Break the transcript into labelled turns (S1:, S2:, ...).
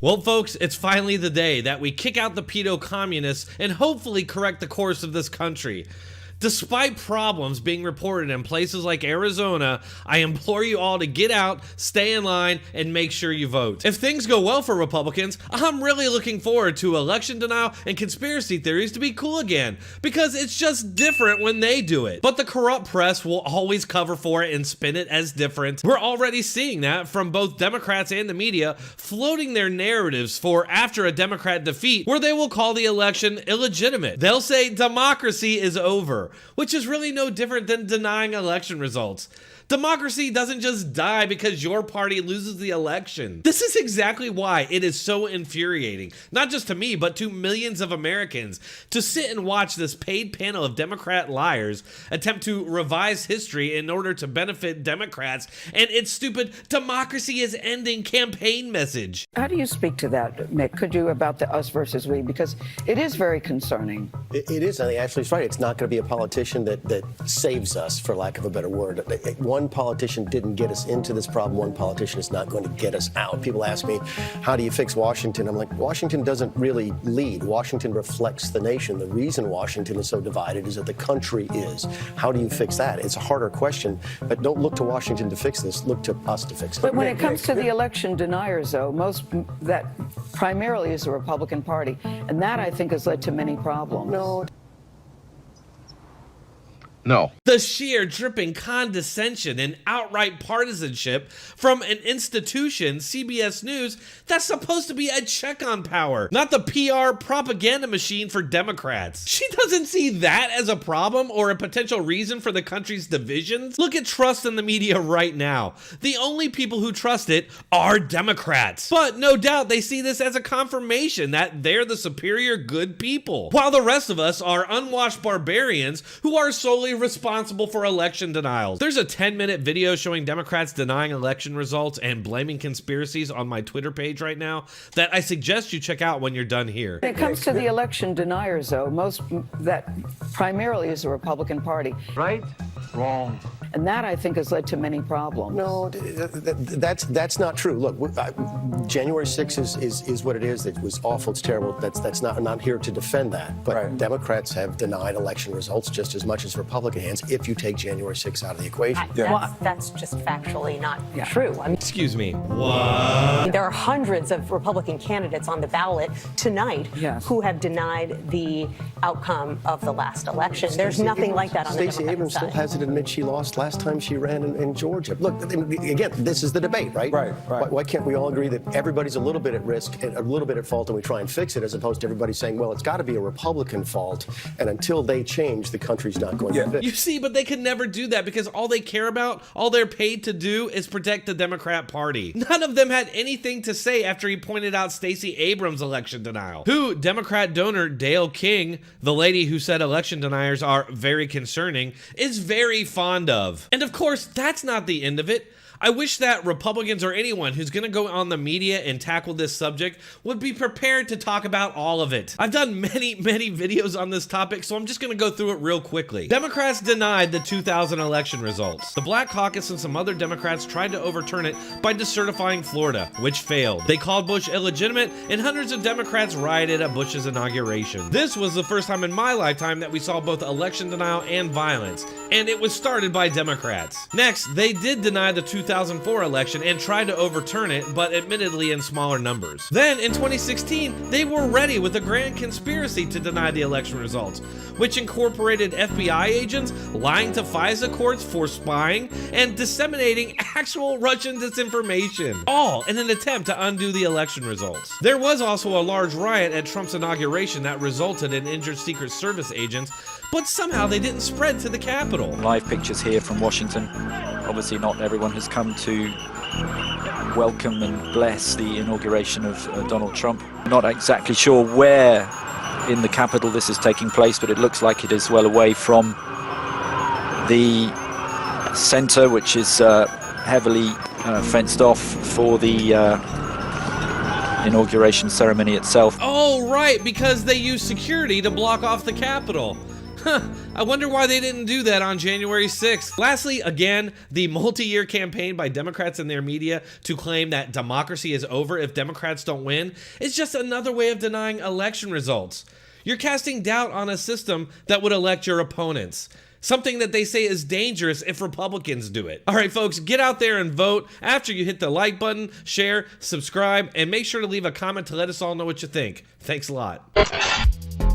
S1: Well, folks, it's finally the day that we kick out the pedo communists and hopefully correct the course of this country. Despite problems being reported in places like Arizona, I implore you all to get out, stay in line, and make sure you vote. If things go well for Republicans, I'm really looking forward to election denial and conspiracy theories to be cool again, because it's just different when they do it. But the corrupt press will always cover for it and spin it as different. We're already seeing that from both Democrats and the media floating their narratives for after a Democrat defeat, where they will call the election illegitimate. They'll say democracy is over, which is really no different than denying election results. Democracy doesn't just die because your party loses the election. This is exactly why it is so infuriating, not just to me, but to millions of Americans, to sit and watch this paid panel of Democrat liars attempt to revise history in order to benefit Democrats and its stupid democracy is ending campaign message.
S2: How do you speak to that, Mick? Could you, about the us versus we? Because it is very concerning.
S3: It is. I think Ashley's right. It's not going to be a politician that saves us, for lack of a better word. One politician didn't get us into this problem. One politician is not going to get us out. People ask me, how do you fix Washington? I'm like, Washington doesn't really lead. Washington reflects the nation. The reason Washington is so divided is that the country is. How do you fix that? It's a harder question, but don't look to Washington to fix this. Look to us to fix it.
S2: But when it comes to the election deniers, though, that primarily is the Republican Party, and that, I think, has led to many problems.
S4: No.
S1: The sheer dripping condescension and outright partisanship from an institution, CBS News, that's supposed to be a check on power, not the PR propaganda machine for Democrats. She doesn't see that as a problem or a potential reason for the country's divisions. Look at trust in the media right now. The only people who trust it are Democrats. But no doubt they see this as a confirmation that they're the superior good people, while the rest of us are unwashed barbarians who are solely responsible for election denials. There's a 10-minute video showing Democrats denying election results and blaming conspiracies on my Twitter page right now that I suggest you check out when you're done here.
S2: When it comes to the election deniers, though, that primarily is the Republican Party.
S4: Right? Wrong.
S2: And that, I think, has led to many problems.
S3: No, that's not true. Look, January 6th is what it is. It was awful. It's terrible. That's not. I'm not here to defend that. But right. Democrats have denied election results just as much as Republicans. If you take January 6th out of the equation.
S5: That's just factually not true. I mean,
S1: excuse me. What?
S5: There are hundreds of Republican candidates on the ballot tonight who have denied the outcome of the last election. There's nothing like that on the Democratic side.
S3: Stacey Abrams still hasn't admitted she lost last time she ran in Georgia. Look, again, this is the debate, right? Right. Why can't we all agree that everybody's a little bit at risk and a little bit at fault, and we try and fix it, as opposed to everybody saying, well, it's got to be a Republican fault, and until they change, the country's not going to fix.
S1: You see, but they could never do that because all they care about, all they're paid to do is protect the Democrat Party. None of them had anything to say after he pointed out Stacey Abrams' election denial, who Democrat donor Dale King, the lady who said election deniers are very concerning, is very fond of. And of course, that's not the end of it. I wish that Republicans or anyone who's going to go on the media and tackle this subject would be prepared to talk about all of it. I've done many videos on this topic, so I'm just going to go through it real quickly. Democrats denied the 2000 election results. The Black Caucus and some other Democrats tried to overturn it by decertifying Florida, which failed. They called Bush illegitimate, and hundreds of Democrats rioted at Bush's inauguration. This was the first time in my lifetime that we saw both election denial and violence, and it was started by Democrats. Next, they did deny the 2004 election and tried to overturn it, but admittedly in smaller numbers. Then, in 2016, they were ready with a grand conspiracy to deny the election results, which incorporated FBI agents lying to FISA courts for spying and disseminating actual Russian disinformation, all in an attempt to undo the election results. There was also a large riot at Trump's inauguration that resulted in injured Secret Service agents, but somehow they didn't spread to the Capitol.
S6: Live pictures here from Washington. Obviously not everyone has come to welcome and bless the inauguration of Donald Trump. Not exactly sure where in the Capitol this is taking place, but it looks like it is well away from the center, which is heavily fenced off for the inauguration ceremony itself.
S1: Oh, right, because they use security to block off the Capitol. I wonder why they didn't do that on January 6th. Lastly, again, the multi-year campaign by Democrats and their media to claim that democracy is over if Democrats don't win is just another way of denying election results. You're casting doubt on a system that would elect your opponents. Something that they say is dangerous if Republicans do it. All right, folks, get out there and vote after you hit the like button, share, subscribe, and make sure to leave a comment to let us all know what you think. Thanks a lot.